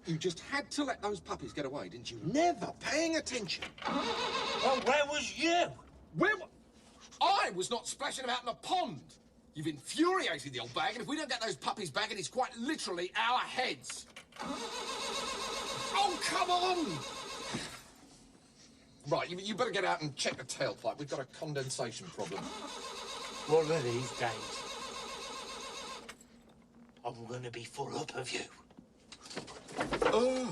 You just had to let those puppies get away, didn't you? Never paying attention. Well, where was you? I was not splashing about in the pond. You've infuriated the old bag, and if we don't get those puppies back, it is quite literally our heads. Oh, come on! Right, you better get out and check the tailpipe. We've got a condensation problem. One of these days, I'm gonna be full up of you. Ugh.